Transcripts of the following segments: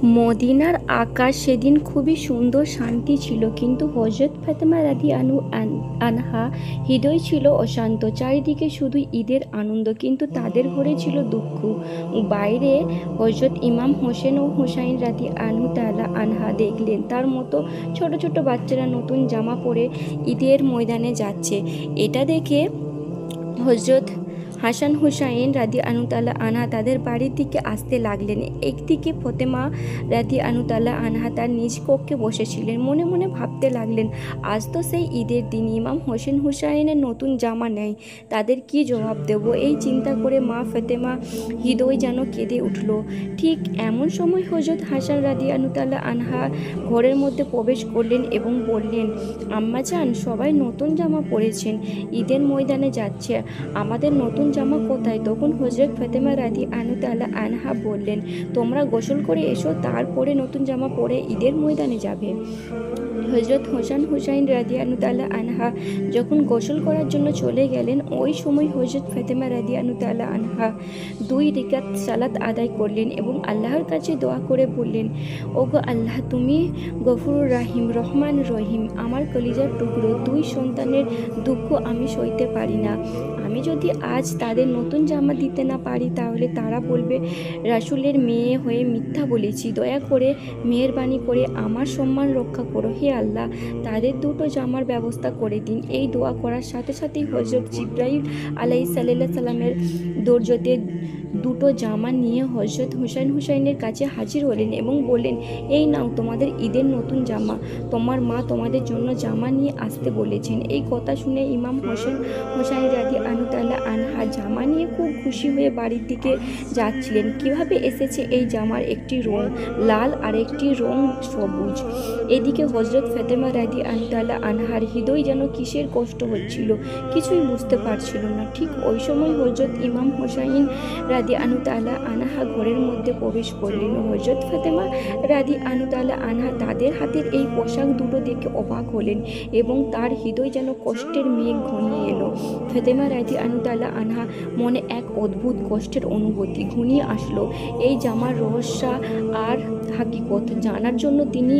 মদিনার আকাশ সেদিন খুবই সুন্দর শান্তি ছিল, কিন্তু হযরত ফাতেমা আনহা হৃদয় ছিল অশান্ত। চারিদিকে শুধু ঈদের আনন্দ, কিন্তু তাদের ঘরে ছিল দুঃখ। বাইরে হযরত ইমাম হোসেন ও হুসাইন আনহা দেখলেন তার মতো ছোট ছোট বাচ্চারা নতুন জামা পরে ঈদের ময়দানে যাচ্ছে। এটা দেখে হযরত হাসান হুসাইন আনহা তাদের বাড়ির দিকে আসতে লাগলেন। একদিকে ফতেমা আনহা তার নিজ কক্ষে বসেছিলেন। মনে মনে ভাবতে লাগলেন, আজ তো সেই ঈদের দিন, ইমাম হোসেন হুসাইনের নতুন জামা নেই, তাদের কি জবাব দেব? এই চিন্তা করে মা ফতেমা হৃদয় যেন কেঁদে উঠল। ঠিক এমন সময় হযরত হাসান আনহা ঘরের মধ্যে প্রবেশ করলেন এবং বললেন, আম্মাজান, সবাই নতুন জামা পরেছেন, ঈদের ময়দানে যাচ্ছে, আমাদের নতুন জামা কোথায়? তখন হযরত ফাতেমা আনহা বললেন, তোমরা গোসল করে এসো, তারপরে নতুন জামা পরে ঈদের ময়দানে যাবে। হযরত হুসাইন আনহা যখন গোসল করার জন্য চলে গেলেন, ওই সময় হযরত ফাতেমা আনহা 2 রাকাত সালাত আদায় করলেন এবং আল্লাহর কাছে দোয়া করে বললেন, ওগো আল্লাহ, তুমি গফুর রাহিম, রহমান রহিম, আমার কলিজার টুকরো 2 সন্তানের দুঃখ আমি সইতে পারি না। আমি যদি আজ তাদের নতুন জামা দিতে না পারি, তাহলে তারা বলবে রাসূলের মেয়ে হয়ে মিথ্যা বলেছি। দয়া করে মেহেরবানি করে আমার সম্মান রক্ষা করো। হে আল্লাহ, তাদের 2টো জামার ব্যবস্থা করে দিন। এই দোয়া করার সাথে সাথেই হযরত জিবরাইল আলাইহিস সালামের দরজাতে 2টো জামা নিয়ে হযরত হুসাইনের কাছে হাজির হলেন এবং বললেন, এই নাও তোমাদের ঈদের নতুন জামা, তোমার মা তোমাদের জন্য জামা নিয়ে আসতে বলেছেন। এই কথা শুনে ইমাম হুসাইন আনহা জামা নিয়ে খুব খুশি হয়ে বাড়ির দিকে যাচ্ছিলেন। কিভাবে এসেছে এই জামার একটি রং লাল আর একটি রং সবুজ। এদিকে হযরত ফাতেমা আনহার হৃদয় যেন কিসের কষ্ট হচ্ছিল, কিছুই বুঝতে পারছিল না। ঠিক ওই সময় হযরত ইমাম হুসাইন আনহা ঘরের মধ্যে প্রবেশ করলেন। হযরত ফাতেমা আনহা তাদের হাতের এই পোশাক দুটো দেখে অবাক হলেন এবং তার হৃদয় যেন কষ্টের মেঘ ঘনিয়ে এলো। ফাতেমা আনহা মনে এক অদ্ভুত কষ্টের অনুভূতি ঘনিয়ে আসলো। এই জামার রহস্য আর হাকিকত জানার জন্য তিনি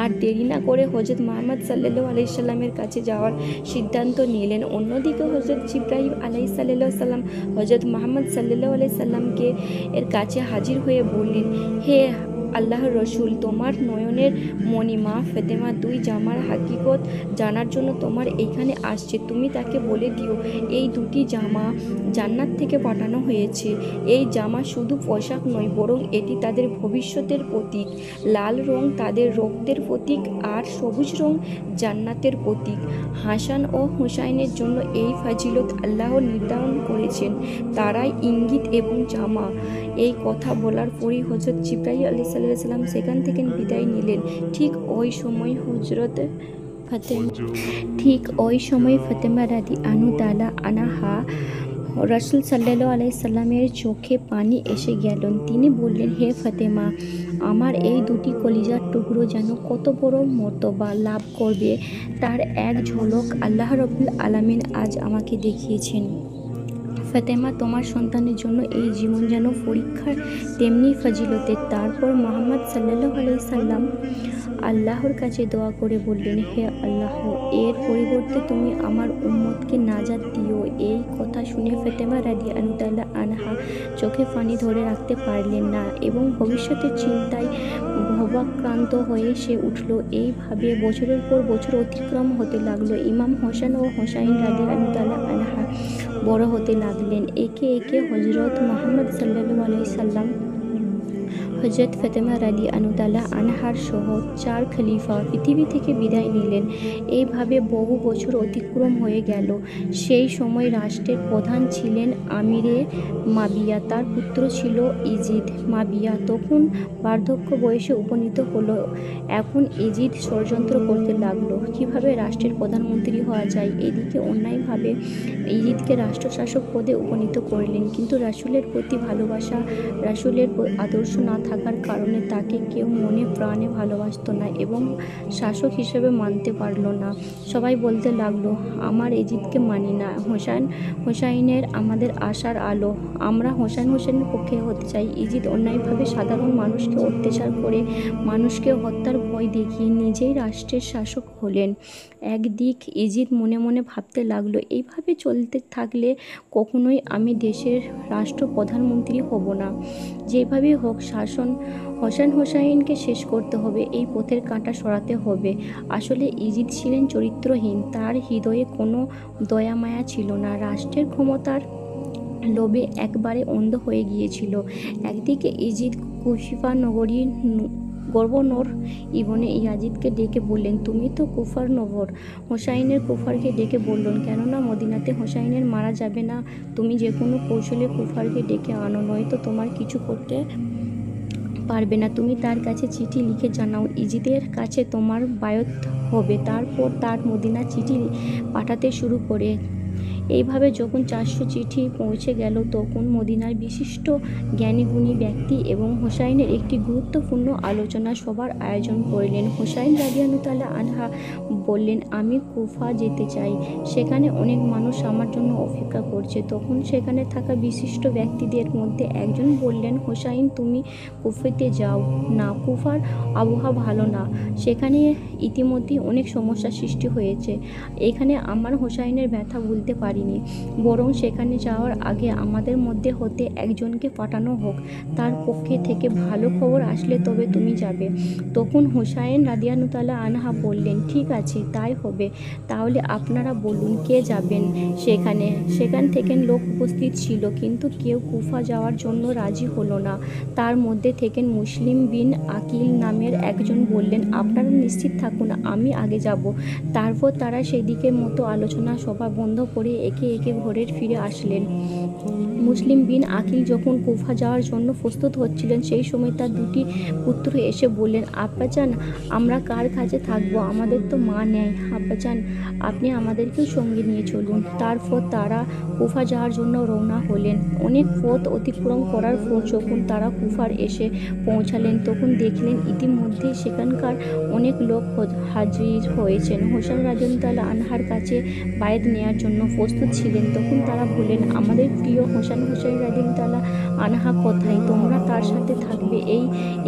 আর দেরি না করে হযরত মুহাম্মদ সাল্লাল্লাহু আলাইহি সাল্লামের কাছে যাওয়ার সিদ্ধান্ত নিলেন। অন্যদিকে হযরত জিবরাইল আলাইহিস সালাম হযরত মুহাম্মদ সাল্লাল্লাহু আলাইহি সাল্লামকে এর কাছে হাজির হয়ে বললেন, হে আল্লাহর রসুল, তোমার নয়নের মণি মা ফাতেমা 2 জামার হাকিকত জানার জন্য তোমার এইখানে আসছে। তুমি তাকে বলে দিও, এই 2টি জামা জান্নাত থেকে পাঠানো হয়েছে। এই জামা শুধু পোশাক নয়, বরং এটি তাদের ভবিষ্যতের প্রতীক। লাল রং তাদের রক্তের প্রতীক আর সবুজ রং জান্নাতের প্রতীক। হাসান ও হুসাইনের জন্য এই ফাজিলত আল্লাহ নির্ধারণ করেছেন, তারাই ইঙ্গিত এবং জামা। এই কথা বলার পরই হযরত জিবরাইল আলাইহিস সালাম সেখান থেকে বিদায় নিলেন। ঠিক ওই সময় ফাতেমা আনহা রাসূল সাল্লাল্লাহু আলাইহি সাল্লামের চোখে পানি এসে গেল। তিনি বললেন, হে ফাতেমা, আমার এই 2টি কলিজার টুকরো যেন কত বড় মর্তবা লাভ করবে, তার এক ঝলক আল্লাহ রাব্বুল আলামিন আজ আমাকে দেখিয়েছেন। ফাতেমা, তোমার সন্তানের জন্য এই জীবন যেন পরীক্ষার, তেমনি ফাজিলতের। তারপর মুহাম্মদ সাল্লাল্লাহু আলাইহি সাল্লাম আল্লাহর কাছে দোয়া করে বললেন, হে আল্লাহ, এর পরিবর্তে তুমি আমার উম্মতকে নাজাত দিও। এই কথা শুনে ফাতেমা আনহা চোখে পানি ধরে রাখতে পারলেন না এবং ভবিষ্যতের চিন্তায় ভাবাক্রান্ত হয়ে সে উঠল। এইভাবে বছরের পর বছর অতিক্রম হতে লাগলো। ইমাম হোসেন ও হুসাইন আনহা বড় হতে লাগলেন। একে একে হযরত মুহাম্মদ সাল্লাল্লাহু আলাইহি সাল্লাম হযরত ফাতেমা আনহার সহ 4 খলিফা পৃথিবী থেকে বিদায় নিলেন। এইভাবে বহু বছর অতিক্রম হয়ে গেল। সেই সময় রাষ্ট্রের প্রধান ছিলেন আমিরে মাবিয়া, তার পুত্র ছিল ইজিদ। মাবিয়া তখন বার্ধক্য বয়সে উপনীত হলো। এখন ইজিদ ষড়যন্ত্র করতে লাগলো কিভাবে রাষ্ট্রের প্রধানমন্ত্রী হওয়া যায়। এদিকে অন্যায়ভাবে ইজিদকে রাষ্ট্রশাসক পদে উপনীত করলেন, কিন্তু রাসূলের প্রতি ভালোবাসা, রাসূলের আদর্শ না থাকার কারণে তাকে কেউ মনে প্রাণে ভালোবাসতো না এবং শাসক হিসেবে মানতে পারলো না। সবাই বলতে লাগলো, আমার ইজিদকে মানি না, হোসাইনের আমাদের আশার আলো, আমরা হোসেনের পক্ষে হতে চাই। ইজিদ অন্যায়ভাবে সাধারণ মানুষকে অত্যাচার করে মানুষকে হত্যার ভয় দেখিয়ে নিজেই রাষ্ট্রের শাসক হলেন। একদিক ইজিদ মনে মনে ভাবতে লাগলো, এইভাবে চলতে থাকলে কখনোই আমি দেশের প্রধানমন্ত্রী হব না। যেভাবেই হোক হোসাইনকে শেষ করতে হবে, এই পথের কাঁটা সরাতে হবে। আসলে ইজিদ ছিলেন চরিত্রহীন, তার হৃদয়ে কোনো দয়া মায়া ছিল না, রাষ্ট্রের ক্ষমতার লোভে একবারে অন্ধ হয়ে গিয়েছিল। একদিকে ইজিদ কুফা নগরীর গভর্নর ইবনে ইয়াজিদকে ডেকে বললেন, তুমি তো কুফার নগর। হোসাইনের কুফারকে ডেকে বললেন, কেননা মদিনাতে হোসাইনের মারা যাবে না, তুমি যে কোনো কৌশলে কুফারকে ডেকে আনো, নয়তো তোমার কিছু করতে পারবে না। তুমি তার কাছে চিঠি লিখে জানাও ইজিদের কাছে তোমার বায়ত হবে। তারপর তার মদিনা চিঠি পাঠাতে শুরু করে। এইভাবে যখন 400 চিঠি পৌঁছে গেল, তখন মদিনার বিশিষ্ট জ্ঞানীগুণী ব্যক্তি এবং হোসাইনের একটি গুরুত্বপূর্ণ আলোচনা সভার আয়োজন করলেন। হোসাইন রাদিয়াল্লাহু তাআলা আনহা বললেন, আমি কুফা যেতে চাই, সেখানে অনেক মানুষ আমার জন্য অপেক্ষা করছে। তখন সেখানে থাকা বিশিষ্ট ব্যক্তিদের মধ্যে একজন বললেন, হোসাইন, তুমি কুফাতে যাও না, কুফার আবহাওয়া ভালো না, সেখানে ইতিমধ্যেই অনেক সমস্যার সৃষ্টি হয়েছে। এখানে আমার হোসাইনের ব্যথা ভুলতে পারিনি, বরং সেখানে যাওয়ার আগে আমাদের মধ্যে হতে একজনকে পাঠানো হোক, তার পক্ষে থেকে ভালো খবর আসলে তবে তুমি যাবে। তখন হোসাইন রাদিয়াল্লাহু তাআলা আনহা বললেন, ঠিক আছে, তাই হবে, তাহলে আপনারা বলুন কে যাবেন। সেখান থেকে লোক উপস্থিত ছিল, কিন্তু কেউ কুফা যাওয়ার জন্য রাজি হলো না। তার মধ্যে থেকে মুসলিম বিন আকিল নামের একজন বললেন, আপনারা নিশ্চিত থাকুন, আমি আগে যাব। তারপর তারা সেদিকের মতো আলোচনা সভা বন্ধ করে একে একে ঘরে ফিরে আসলেন। মুসলিম বিন আকিল যখন কুফা যাওয়ার জন্য প্রস্তুত হচ্ছিলেন, সেই সময় তার দুটি পুত্র এসে বললেন, আব্বাজান, আমরা কার কাছে থাকবো, আমাদের তো মা নেই, আব্বাজান আপনি আমাদেরকেও সঙ্গে নিয়ে চলুন। তারপর তারা কুফা যাওয়ার জন্য রওনা হলেন। অনেক পথ অতিক্রম করার পর যখন তারা কুফার এসে পৌঁছালেন, তখন দেখলেন ইতিমধ্যে সেখানকার অনেক লোক হাজির হয়েছেন। হোসেন রাদিয়াল্লাহু তাআলা আনহার কাছে বায়াত নেওয়ার জন্য প্রস্তুত ছিলেন। তখন তারা বললেন, আমাদের প্রিয় হোসেন রাদিয়াল্লাহু তাআলা আনহা কোথায়, তোমরা তার সাথে থাকবে, এই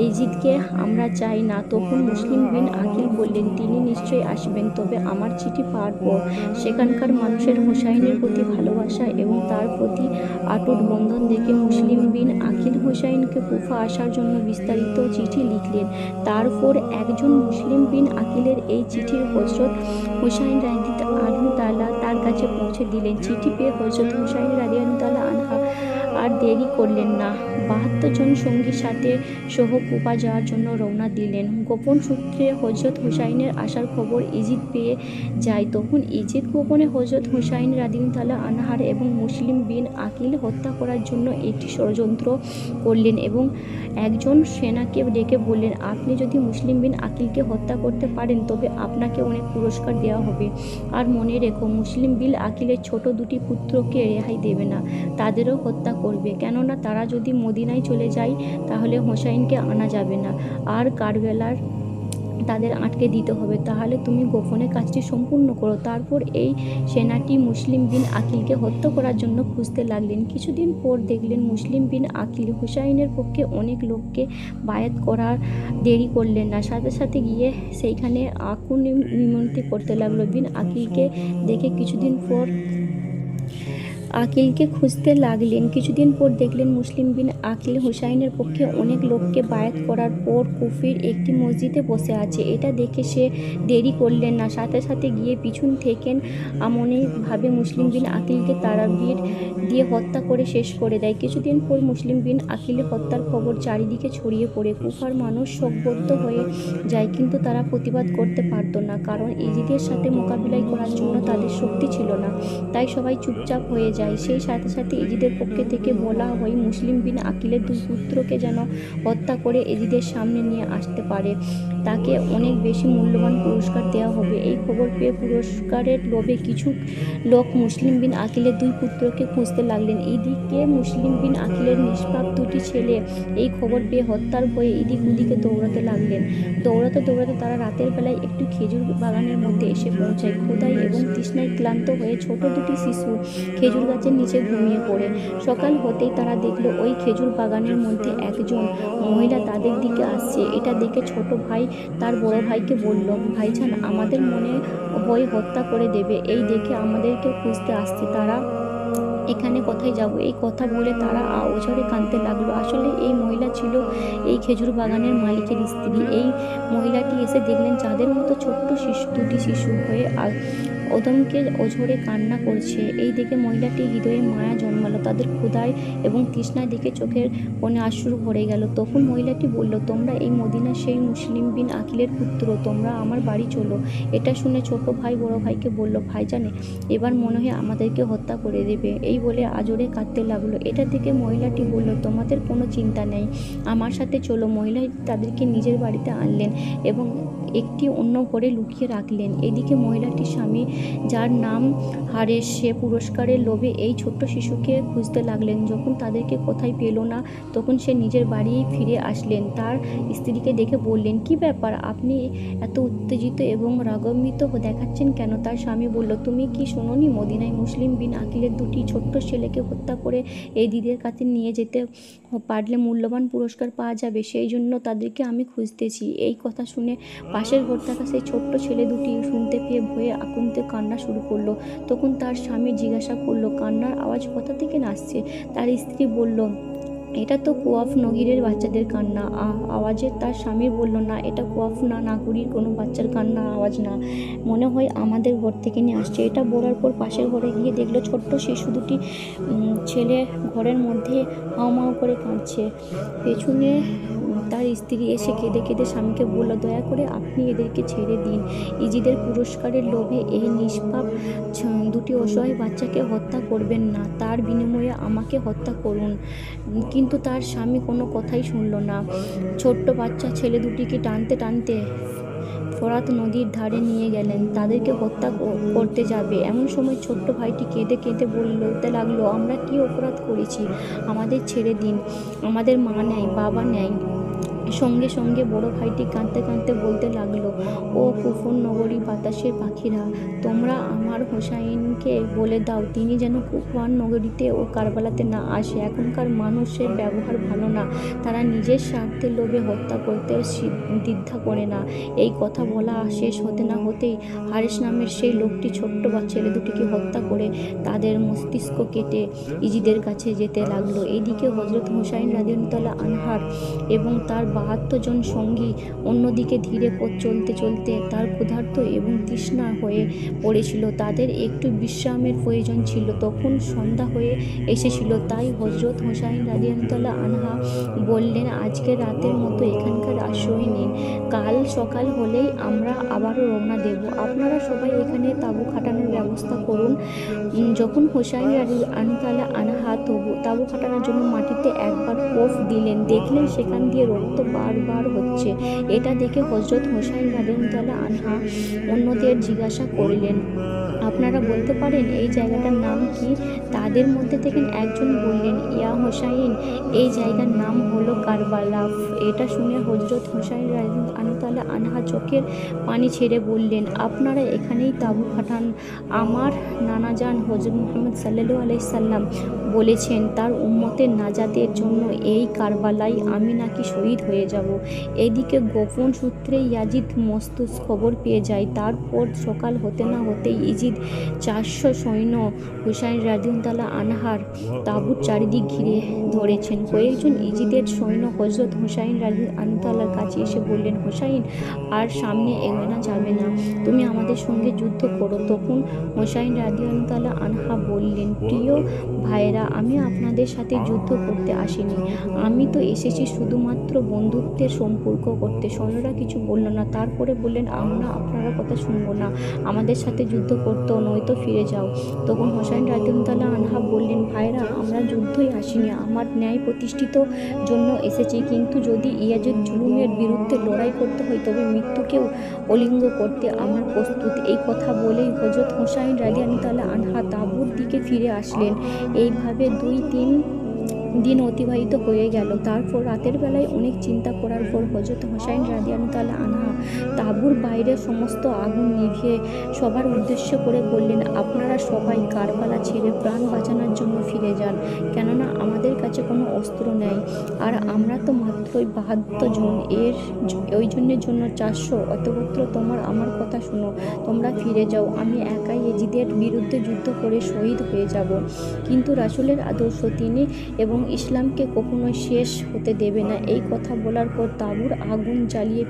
ইজিদকে আমরা চাই না। তখন মুসলিম বিন আকিল বললেন, তিনি নিশ্চয়ই আসবেন, তবে আমার চিঠি পাওয়ার পর। সেখানকার মানুষের হোসাইনের প্রতি ভালোবাসা এবং তার প্রতি অটুট বন্ধন দেখে মুসলিম বিন আকিল হোসাইনকে কুফা আসার জন্য বিস্তারিত চিঠি লিখলেন। তারপর একজন মুসলিম বিন আকিলের এই চিঠির হযরত হোসাইন রাদিয়াল্লাহু তাআলা তার কাছে পৌঁছে দিলেন। চিঠি পেয়ে হযরত হোসাইন রাদিয়াল্লাহু তাআলা আনহা আর দেরি করলেন না, 72 জন সঙ্গীর সাথে সহ কুফা যাওয়ার জন্য রওনা দিলেন। গোপন সূত্রে হযরত হোসাইনের আসার খবর ইজিদ পেয়ে যায়। তখন ইজিদ গোপনে হযরত হোসাইন রাদিয়াল্লাহু তাআলা আনহার এবং মুসলিম বিন আকিল হত্যা করার জন্য একটি ষড়যন্ত্র করলেন এবং একজন সেনাকে ডেকে বললেন, আপনি যদি মুসলিম বিন আকিলকে হত্যা করতে পারেন, তবে আপনাকে অনেক পুরস্কার দেওয়া হবে। আর মনে রেখো, মুসলিম বিন আকিলের ছোট দুটি পুত্রকে রেহাই দেবে না, তাদেরও হত্যা করবে, কেননা তারা যদি মদিনায় চলে যায় তাহলে হোসাইনকে আনা যাবে না, আর কারবালার তাদের আটকে দিতে হবে। তাহলে তুমি গোপনে কাজটি সম্পূর্ণ করো। তারপর এই সেনাটি মুসলিম বিন আকিলকে হত্যা করার জন্য খুঁজতে লাগলেন। কিছুদিন পর দেখলেন মুসলিম বিন আকিল হুসাইনের পক্ষে অনেক লোককে বায়াত করার দেরি করলেন না, সাথে সাথে গিয়ে সেইখানে আকুন নিমন্ত্রণ করতে লাগলো। বিন আকিলকে দেখে কিছুদিন পর আকিলকে খুঁজতে লাগলেন। কিছুদিন পর দেখলেন মুসলিম বিন আকিল হুসাইনের পক্ষে অনেক লোককে বায়াত করার পর কুফির একটি মসজিদে বসে আছে। এটা দেখে সে দেরি করলেন না, সাথে সাথে গিয়ে পিছন থেকে আমনীভাবে মুসলিম বিন আকিলকে তারাবির দিয়ে হত্যা করে শেষ করে দেয়। কিছুদিন পর মুসলিম বিন আকিলের হত্যার খবর চারিদিকে ছড়িয়ে পড়ে। কুফার মানুষ শোকবদ্ধ হয়ে যায়, কিন্তু তারা প্রতিবাদ করতে পারত না, কারণ ইজিদের সাথে মোকাবিলা করার জন্য তাদের শক্তি ছিল না। তাই সবাই চুপচাপ হয়ে যায়। যায়। সেই সাথে সাথে ইজিদের পক্ষে থেকে বলা হয় মুসলিম বিন আকিলের 2 পুত্রকে যেন হত্যা করে ইজিদের সামনে নিয়ে আসতে পারে তাকে অনেক বেশি মূল্যবান পুরস্কার দেওয়া হবে। এই খবর পেয়ে পুরস্কারের লোভে কিছু লোক মুসলিম বিন আকিলের 2 পুত্রকে খুঁজতে লাগলেন। এদিকে মুসলিম বিন আকিলের নিষ্পাপ 2টি ছেলে এই খবর পেয়ে হত্যার ভয়ে এদিক ওদিকে দৌড়াতে লাগলেন। দৌড়াতে দৌড়াতে তারা রাতের বেলায় একটু খেজুর বাগানের মধ্যে এসে পৌঁছায়। ক্ষুধায় এবং তৃষ্ণায় ক্লান্ত হয়ে ছোট 2টি শিশু খেজুর গাছের নিচে ঘুমিয়ে পড়ে। সকাল হতেই তারা দেখলো ওই খেজুর বাগানের মধ্যে একজন মহিলা তাদের দিকে আসছে। এটা দেখে ছোট ভাই তার বড় ভাইকে বলল, ভাইজান আমাদের মনে হয় হত্যা করে দেবে, এই দেখে আমাদেরকে খুঁজতে আসছে, তারা এখানে কোথায় যাব? এই কথা বলে তারা অঝরে কাঁদতে লাগলো। আসলে এই মহিলা ছিল এই খেজুর বাগানের মালিকের স্ত্রী। এই মহিলাটি এসে দেখলেন চাঁদের মতো ছোট্ট 2টি শিশু হয়ে ওদমকে অঝরে কান্না করছে। এই দেখে মহিলাটি হৃদয়ে মায়া জন্মালো। তাদের ক্ষুধায় এবং তৃষ্ণায় দেখে চোখের কোণে অশ্রু ভরে গেল। তখন মহিলাটি বলল, তোমরা এই মদিনার সেই মুসলিম বিন আকিলের পুত্র, তোমরা আমার বাড়ি চলো। এটা শুনে ছোট ভাই বড় ভাইকে বলল, ভাইজানে এবার মনে হয় আমাদেরকে হত্যা করে দেবে, এই বলে আজরে কাঁদতে লাগলো। এটা থেকে মহিলাটি বলল, তোমাদের কোনো চিন্তা নেই, আমার সাথে চলো। মহিলাটি তাদেরকে নিজের বাড়িতে আনলেন এবং একটি অন্য ঘরে লুকিয়ে রাখলেন। এদিকে মহিলাটির স্বামী, যার নাম হারেস, সে পুরস্কারের লোভে এই ছোট্ট শিশুকে খুঁজতে লাগলেন। যখন তাদেরকে কোথায় পেল না তখন সে নিজের বাড়ি ফিরে আসলেন। তার স্ত্রীকে দেখে বললেন, কি ব্যাপার, আপনি এত উত্তেজিত এবং রাগান্বিত দেখাচ্ছেন কেন? তার স্বামী বলল, তুমি কি শোনোনি, মদিনায় মুসলিম বিন আকিলের 2টি ছোট্ট ছেলেকে হত্যা করে এই দিদির কাছে নিয়ে যেতে পারলে মূল্যবান পুরস্কার পাওয়া যাবে, সেই জন্য তাদেরকে আমি খুঁজতেছি। এই কথা শুনে পাশের ঘর থাকা সেই ছোট্ট ছেলে 2টি শুনতে পেয়ে ভয়ে আকুন্তে কান্না শুরু করলো। তখন তার স্বামী জিজ্ঞাসা করলো, কান্নার আওয়াজ কোথা থেকে আসছে? তার স্ত্রী বলল, এটা তো কোয়াফ নগরীর বাচ্চাদের কান্না আওয়াজে। তার স্বামী বলল, না, এটা কোয়াফ নাগরীর কোনো বাচ্চার কান্না আওয়াজ না, মনে হয় আমাদের ঘর থেকে নিয়ে আসছে। এটা বলার পর পাশের ঘরে গিয়ে দেখলো ছোট্ট শিশু 2টি ছেলে ঘরের মধ্যে হাউমাউ করে কাঁদছে। পেছনে তার স্ত্রী এসে কেঁদে কেঁদে স্বামীকে বলল, দয়া করে আপনি এদেরকে ছেড়ে দিন। ইজিদের পুরস্কারের লোভে এই নিষ্পাপ 2টি অসহায় বাচ্চাকে হত্যা করবেন না, তার বিনিময়ে আমাকে হত্যা করুন। কিন্তু তার স্বামী কোনো কথাই শুনল না। ছোট্ট বাচ্চা ছেলে 2টিকে টানতে টানতে ফোরাত নদীর ধারে নিয়ে গেলেন, তাদেরকে হত্যা করতে যাবে। এমন সময় ছোট্ট ভাইটি কেঁদে কেঁদে বলতে লাগলো, আমরা কি অপরাধ করেছি, আমাদের ছেড়ে দিন, আমাদের মা নেই, বাবা নেই। সঙ্গে সঙ্গে বড় ভাইটি কাঁদতে কাঁদতে বলতে লাগলো, ও কুফর নগরী বাতাসের পাখিরা, তোমরা আমার হোসাইনকে বলে দাও তিনি যেন কুফর নগরীতে ও কারবালাতে না আসে। এখনকার মানুষের ব্যবহার ভালো না, তারা নিজের স্বার্থের লোভে হত্যা করতেও দ্বিধা করে না। এই কথা বলা শেষ হতে না হতেই হারিস নামের সেই লোকটি ছোট্ট ছেলে 2টিকে হত্যা করে তাদের মস্তিষ্ক কেটে ইজিদের কাছে যেতে লাগলো। এদিকে হযরত হুসাইন রাদিয়াল্লাহু আনহার এবং তার 72 জন সঙ্গী অন্যদিকে ধীরে পথ চলতে চলতে তার ক্ষুধার্ত এবং তৃষ্ণা হয়ে পড়েছিল। তাদের একটু বিশ্রামের প্রয়োজন ছিল। তখন সন্ধ্যা হয়ে এসেছিল, তাই হযরত হুসাইন রাদিয়াল্লাহু আনহা বললেন, আজকে রাতের মতো এখানকার আশ্রয় নিন, কাল সকাল হলেই আমরা আবারও রওনা দেব। আপনারা সবাই এখানে তাঁবু খাটানোর ব্যবস্থা করুন। যখন হুসাইন রাদিয়াল্লাহু আনহা তাঁবু খাটানোর জন্য মাটিতে একবার কোফ দিলেন, দেখলেন সেখান দিয়ে রক্ত বারবার হচ্ছে। এটা দেখে হযরত হুসাইন রাদিয়াল্লাহু আনহা অন্যদের জিজ্ঞাসা করলেন, আপনারা বলতে পারেন এই জায়গাটার নাম কি? তাদের মধ্যে থেকে একজন বললেন, ইয়া হুসাইন, এই জায়গার নাম হলো কারবালা। এটা শুনে হযরত হুসাইন রাদিয়াল্লাহু আনহা চোখের পানি ছেড়ে বললেন, আপনারা এখানেই তাঁবু খাটান। আমার নানাজান হযরত মুহাম্মদ সাল্লাল্লাহু আলাইহি সাল্লাম বলেছেন, তার উম্মতের নাজাতের জন্য এই কারবালায় আমি নাকি শহীদ হয়ে যাব। এদিকে গোপন সূত্রে ইয়াজিদ মস্তুস খবর পেয়ে যায়। তারপর সকাল হতে না হতেই ইজিদ 400 সৈন্য হুসাইন রাদিয়াল্লাহু আনহার তাঁবুর চারিদিক ঘিরে ধরেছেন। কয়েকজন ইজিদের সৈন্য হযরত হুসাইন রাদিয়াল্লাহু আনহুর কাছে এসে বললেন, হুসাইন, আর সামনে এগোনো যাবে না, তুমি আমাদের সঙ্গে যুদ্ধ করো। তখন হুসাইন রাদিয়াল্লাহু আনহা বললেন, প্রিয় ভাইরা, ভাইরা, আমি আপনাদের সাথে যুদ্ধ করতে আসিনি, আমি তো এসেছি শুধুমাত্র বন্ধুত্বের সম্পর্ক করতে। সৈন্যরা কিছু বলল না, তারপরে বললেন, আমরা আপনার কথা শুনবো না, আমাদের সাথে যুদ্ধ করতো, নয়তো ফিরে যাও। তখন হোসাইন রাদিয়াল্লাহু আনহা বললেন, ভাইরা, আমরা যুদ্ধই আসিনি, আমার ন্যায় প্রতিষ্ঠিত জন্য এসেছি, কিন্তু যদি ইয়াজিদ জুলুমের বিরুদ্ধে লড়াই করতে হয় তবে মৃত্যুকেও অলিঙ্গ করতে আমরা প্রস্তুত। এই কথা বলেই হযরত হোসাইন রাদিয়াল্লাহু আনহা তাঁবুর দিকে ফিরে আসলেন। এইভাবে 2-3 দিন অতিবাহিত হয়ে গেল। তারপর রাতের বেলায় অনেক চিন্তা করার পর হযরত হোসাইন রাদিয়াল্লাহু আনহা তাঁবুর বাইরে সমস্ত আগুন নিভিয়ে সবার উদ্দেশ্য করে বললেন, আপনারা সবাই কারবালা ছেড়ে প্রাণ বাঁচানোর জন্য ফিরে যান, কেননা আমাদের কাছে কোনো অস্ত্র নেই, আর আমরা তো মাত্রই 72 জন, ওই জন্যের জন্য 400। অতঃপর তোমার আমার কথা শুনো, তোমরা ফিরে যাও, আমি একাই এজিদের বিরুদ্ধে যুদ্ধ করে শহীদ হয়ে যাব। কিন্তু রাসূলের আদর্শ, তিনি এবং ইসলামকে কখনোই শেষ হতে দেবে না। এই কথা বলার পর তাঁবুর আগুন জ্বালিয়ে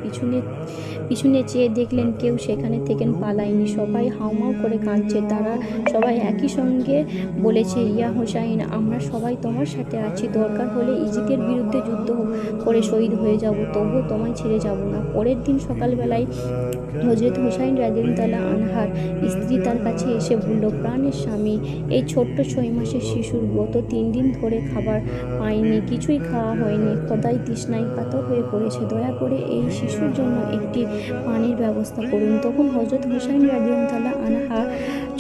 পিছনে চেয়ে দেখলেন কেউ সেখানে থেকে পালায়নি, সবাই হাউমাউ করে কাঁদছে। তারা সবাই একই সঙ্গে বলেছে, ইয়া হোসাইন, আমরা সবাই তোমার সাথে আছি, দরকার হলে ইজিদের বিরুদ্ধে যুদ্ধ করে শহীদ হয়ে যাব, তবুও তোমায় ছেড়ে যাব না। পরের দিন সকালবেলায় হযরত হোসাইন রাদিয়াল্লাহু আনহার স্ত্রী তার কাছে এসে বলল, প্রাণের স্বামী, এই ছোট্ট 6 মাসের শিশুর গত 3 দিন ধরে খাবার পায়নি, কিছুই খাওয়া হয়নি, খোদায় তৃষ্ণায় কাতর হয়ে পড়েছে, দয়া করে এই শিশুর জন্য একটি পানির ব্যবস্থা করুন। তখন হযরত হোসাইন রাদিয়াল্লাহু আনহা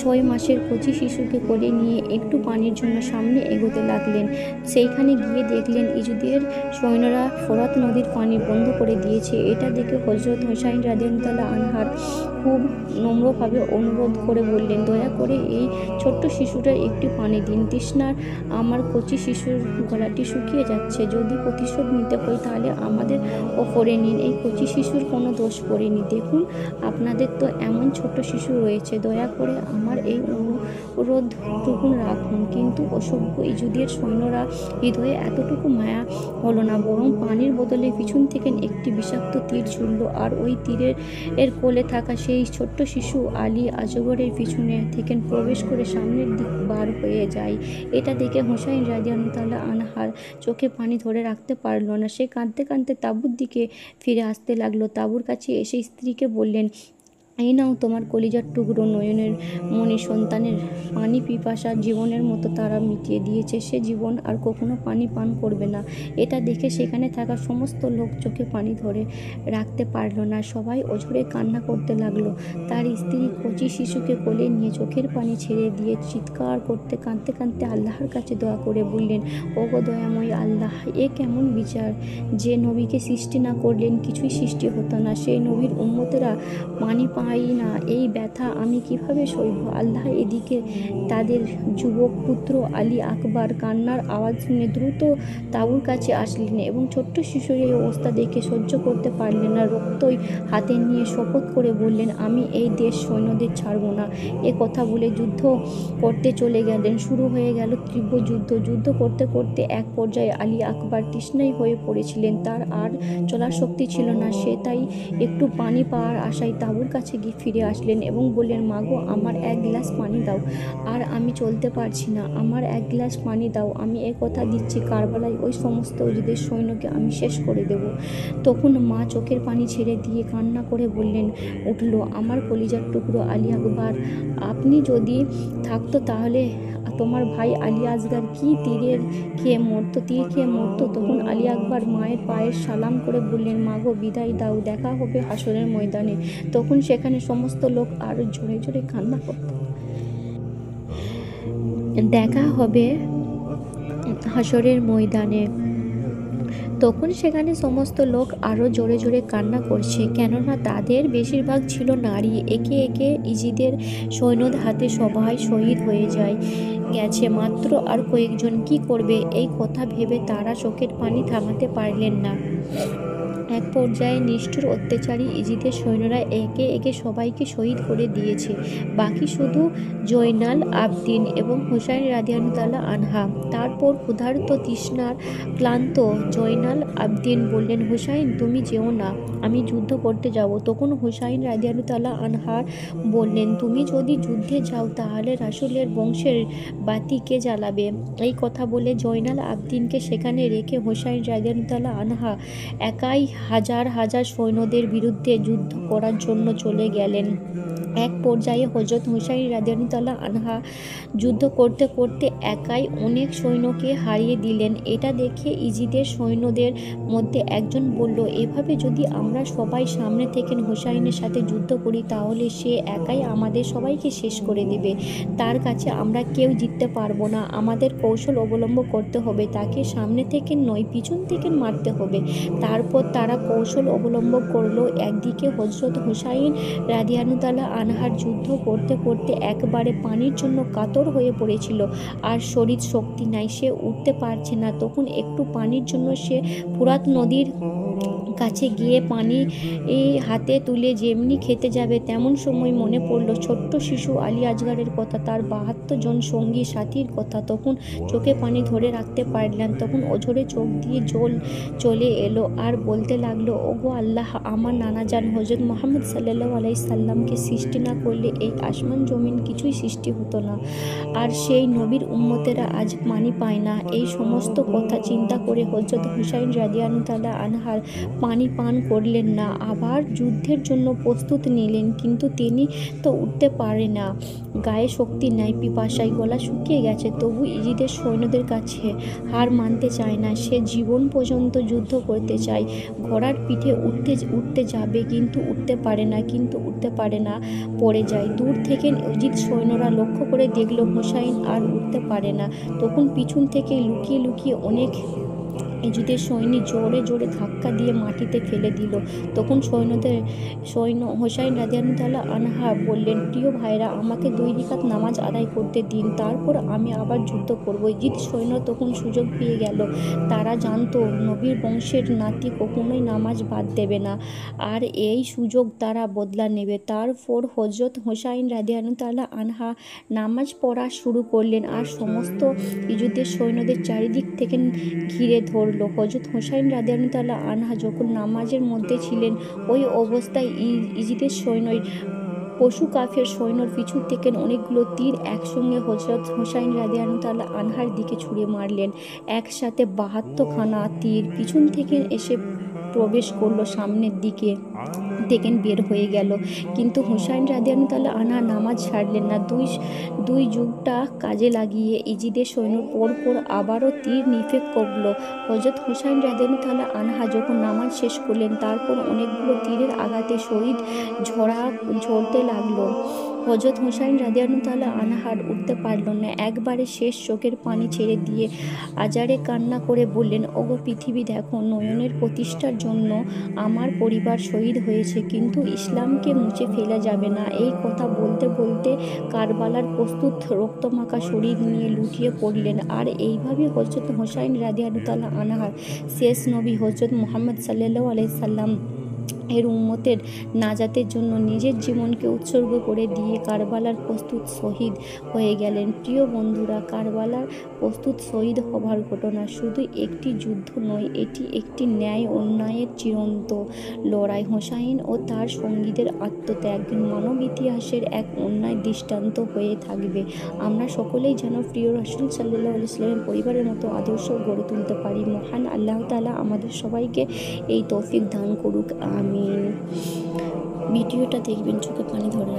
6 মাসের কচি শিশুকে কোলে নিয়ে একটু পানির জন্য সামনে এগোতে লাগলেন। সেইখানে গিয়ে দেখলেন ইজিদের সৈন্যরা ফোরাত নদীর পানি বন্ধ করে দিয়েছে। এটা দেখে হযরত হোসাইন রাদিয়াল্লাহু আনহার খুব নম্রভাবে অনুরোধ করে বললেন, দয়া করে এই ছোট্ট শিশুটার একটু পানি দিন, তৃষ্ণার আমার কচি শিশুর গলাটি শুকিয়ে যাচ্ছে, যদি প্রতিশোধ নিতে হয় তাহলে আমাদের ওপরে নিন, এই কচি শিশুর কোনো দোষ করেনি, দেখুন আপনাদের তো এমন ছোট্ট শিশু রয়েছে, দয়া করে আমার এই অনুরোধটুকু রাখুন। কিন্তু অসভ্য ইজিদের সৈন্যরা হৃদয়ে এতটুকু মায়া হলো না, বরং পানির বদলে পিছন থেকে একটি বিষাক্ত তীর ছুড়ল, আর ওই তীরের কোলে থাকা সেই ছোট্ট শিশু আলী আজগরের পিছনে থেকে প্রবেশ করে সামনের দিক বার হয়ে যায়। এটা দেখে হোসাইন রাদিয়াল্লাহু আনহার চোখে পানি ধরে রাখতে পারল না, সে কাঁদতে কাঁদতে তাঁবুর দিকে ফিরে আসতে লাগলো। তাঁবুর কাছে এসে স্ত্রীকে বললেন, এই নাও তোমার কলিজার টুকরো, নয়নের মণি সন্তানের পানি পিপাসা জীবনের মতো তারা মিটিয়ে দিয়েছে, সে জীবন আর কখনো পানি পান করবে না। এটা দেখে সেখানে থাকা সমস্ত লোক চোখে পানি ধরে রাখতে পারল না, সবাই অঝরে কান্না করতে লাগলো। তার স্ত্রী কচি শিশুকে কোলে নিয়ে চোখের পানি ছেড়ে দিয়ে চিৎকার করতে কাঁদতে কাঁদতে আল্লাহর কাছে দোয়া করে বললেন, ওগো দয়াময় আল্লাহ, এ কেমন বিচার, যে নবীকে সৃষ্টি না করলেন কিছুই সৃষ্টি হতো না, সেই নবীর উম্মতেরা পানি পাই না, এই ব্যথা আমি কিভাবে সইব। আল্লাহ এদিকে তাদের যুবক পুত্র আলী আকবর কান্নার আওয়াজ শুনে দ্রুত তাঁবুর কাছে আসলেন এবং ছোট্ট শিশুর এই অবস্থা দেখে সহ্য করতে পারলেন না, রক্তই হাতে নিয়ে শপথ করে বললেন, আমি এই দেশ সৈন্যদের ছাড়ব না। এ কথা বলে যুদ্ধ করতে চলে গেলেন। শুরু হয়ে গেল তীব্র যুদ্ধ। যুদ্ধ করতে করতে এক পর্যায়ে আলী আকবর তৃষ্ণায় হয়ে পড়েছিলেন, তার আর চলার শক্তি ছিল না, সে তাই একটু পানি পাওয়ার আশায় তাঁবুর কাছে ফিরে আসলেন এবং বললেন, মাগো, আমার 1 গ্লাস পানি দাও, আর আমি চলতে পারছি না, আমার 1 গ্লাস পানি দাও, আমি এ কথা দিচ্ছি, কারবালায় ওই সমস্ত ইজিদের সৈন্যকে আমি শেষ করে দেব। তখন মা চোখের পানি ছেড়ে দিয়ে কান্না করে বললেন উঠল, আমার কলিজার টুকরো আলী আকবর, আপনি যদি থাকতো তাহলে তোমার ভাই আলী আসগর কি তীর খেয়ে মরতো। তখন আলী আকবর মায়ের পায়ে সালাম করে বললেন, মাগো, বিদায় দাও, দেখা হবে হাসরের ময়দানে। তখন সেখানে সমস্ত লোক আরো জোরে জোরে কান্না করত। দেখা হবে হাসরের ময়দানে। তখন সেখানে সমস্ত লোক আরও জোরে জোরে কান্না করছে, কেননা তাদের বেশিরভাগ ছিল নারী। একে একে ইজিদের সৈন্যদের হাতে সবাই শহীদ হয়ে গেছে, মাত্র আর কয়েকজন কি করবে, এই কথা ভেবে তারা চোখের পানি থামাতে পারলেন না। এক পর্যায়ে নিষ্ঠুর অত্যাচারী ইজিদের সৈন্যরা একে একে সবাইকে শহীদ করে দিয়েছে। বাকি শুধু জয়নাল আবদিন এবং হুসাইন রাদিয়াল্লাহু আনহা। তারপর ক্ষুধার্ত তৃষ্ণার ক্লান্ত জয়নাল আবদিন বললেন, হুসাইন তুমি যেও না, আমি যুদ্ধ করতে যাব। তখন হুসাইন রাদিয়াল্লাহু আনহার বললেন, তুমি যদি যুদ্ধে যাও তাহলে রাসূলের বংশের বাতি কে জ্বালাবে? এই কথা বলে জয়নাল আবদিনকে সেখানে রেখে হুসাইন রাদিয়াল্লাহু আনহা একাই হাজার হাজার সৈন্যদের বিরুদ্ধে যুদ্ধ করার জন্য চলে গেলেন। এক পর্যায়ে হযরত হুসাইন রাদিয়াল্লাহু আনহা যুদ্ধ করতে করতে একাই অনেক সৈন্যকে হারিয়ে দিলেন। এটা দেখে ইজিদের সৈন্যদের মধ্যে একজন বলল, এভাবে যদি আমরা সবাই সামনে থেকে হুসাইনের সাথে যুদ্ধ করি তাহলে সে একাই আমাদের সবাইকে শেষ করে দেবে। তার কাছে আমরা কেউ জিততে পারবো না। আমাদের কৌশল অবলম্বন করতে হবে, তাকে সামনে থেকে নয় পিছন থেকে মারতে হবে। তারপর তারা কৌশল অবলম্বন করলো। একদিকে হযরত হুসাইন রাদিয়াল্লাহু আনহার যুদ্ধ করতে করতে একবারে পানির জন্য কাতর হয়ে পড়েছিল, আর শরীর শক্তি নাই, সে উঠতে পারছে না। তখন একটু পানির জন্য সে ফুরাত নদীর কাছে গিয়ে পানি হাতে তুলে যেমনি খেতে যাবে তেমন সময় মনে পড়ল ছোট্ট শিশু আলী আসগরের কথা, তার ৭২ জন সঙ্গী সাথীর কথা। তখন চোখে পানি ধরে রাখতে পারলেন। তখন অঝরে চোখ দিয়ে জল চলে এলো আর বলতে লাগলো, ওগো আল্লাহ, আমার নানাজান হযরত মুহাম্মদ সাল্লাল্লাহু আলাইহি সাল্লামকে সৃষ্টি না করলে এই আসমান জমিন কিছুই সৃষ্টি হতো না, আর সেই নবীর উম্মতেরা আজ পানি পায় না। এই সমস্ত কথা চিন্তা করে হযরত হুসাইন রাদিয়াল্লাহু আনহার পানি পান করলেন না, আবার যুদ্ধের জন্য প্রস্তুত নিলেন। কিন্তু তিনি তো উঠতে পারে না, গায়ে শক্তি নাই, পিপাসায় গলা শুকিয়ে গেছে। তবু ইজিদের সৈন্যদের কাছে হার মানতে চায় না। সে জীবন পর্যন্ত যুদ্ধ করতে চায়। ঘোড়ার পিঠে উঠতে যাবে কিন্তু উঠতে পারে না, পড়ে যায়। দূর থেকে ইজিদ সৈন্যরা লক্ষ্য করে দেখল হুসাইন আর উঠতে পারে না। তখন পিছন থেকে লুকিয়ে লুকিয়ে অনেক ইজিদের সৈনিক জোরে জোরে ধাক্কা দিয়ে মাটিতে ফেলে দিল। তখন হুসাইন রাদিয়াল্লাহু আনহা বললেন, প্রিয় ভাইরা, আমাকে 2 রাকাত নামাজ আদায় করতে দিন, তারপর আমি আবার যুদ্ধ করব। ইজিদ সৈন্য তখন সুযোগ পেয়ে গেল। তারা জানতো নবীর বংশের নাতি কখনোই নামাজ বাদ দেবে না, আর এই সুযোগ তারা বদলা নেবে। তারপর হযরত হুসাইন রাদিয়াল্লাহু আনহা নামাজ পড়া শুরু করলেন, আর সমস্ত ইজিদের সৈন্যদের চারিদিক থেকে ঘিরে ধরল। হযরত হুসাইন রাদিয়াল্লাহু আনহা যখন নামাজের মধ্যে ছিলেন, ওই অবস্থায় ইজিদের সৈন্যই পশু কাফের সৈন্যর পিছু থেকে অনেকগুলো তীর একসঙ্গে হযরত হুসাইন রাদিয়াল্লাহু আনহার দিকে ছুঁড়ে মারলেন। একসাথে ৭২ খানা তীর পিছন থেকে এসে প্রবেশ করলো, সামনের দিকে থেকে বের হয়ে গেল। কিন্তু হুসাইন রাদিয়াল্লাহু আনহা নামাজ ছাড়লেন না। দুই যুগটা কাজে লাগিয়ে ইজিদের সৈন্য পরপর আবারও তীর নিক্ষেপ করল। হযরত হুসাইন রাদিয়াল্লাহু আনহা যখন নামাজ শেষ করলেন, তারপর অনেকগুলো তীরের আঘাতে শরীর ঝরতে লাগলো। হযরত হুসাইন রাদিয়াল্লাহু আনহার উঠতে পারল না। একবারে শেষ চোখের পানি ছেড়ে দিয়ে আজারে কান্না করে বললেন, ওগো পৃথিবী দেখো, নয়নের প্রতিষ্ঠার জন্য আমার পরিবার শহীদ হয়েছে, কিন্তু ইসলামকে মুছে ফেলা যাবে না। এই কথা বলতে বলতে কারবালার প্রস্তুত রক্তমাখা শরীর নিয়ে লুটিয়ে পড়লেন। আর এইভাবে হযরত হুসাইন রাদিয়াল্লাহু আনহার শেষ নবী হযরত মুহাম্মদ সাল্লাল্লাহু আলাইহি সাল্লাম এর উম্মতের নাজাতের জন্য নিজের জীবনকে উৎসর্গ করে দিয়ে কারবালার প্রস্তুত শহীদ হয়ে গেলেন। প্রিয় বন্ধুরা, কারবালার প্রস্তুত শহীদ হবার ঘটনা শুধু একটি যুদ্ধ নয়, এটি একটি ন্যায় অন্যায়ের চিরন্ত লড়াই। হুসাইন ও তার সঙ্গীদের আত্মত্যাগ মানব ইতিহাসের এক অন্যায় দৃষ্টান্ত হয়ে থাকবে। আমরা সকলেই যেন প্রিয় রাসূল সাল্লাল্লাহু আলাইহি ওয়াসাল্লামের পরিবারের মতো আদর্শ গড়ে তুলতে পারি। মহান আল্লাহ তাআলা আমাদের সবাইকে এই তৌফিক দান করুক, আমিন। ভিডিওটা দেখবেন, চোখে পানি ধরে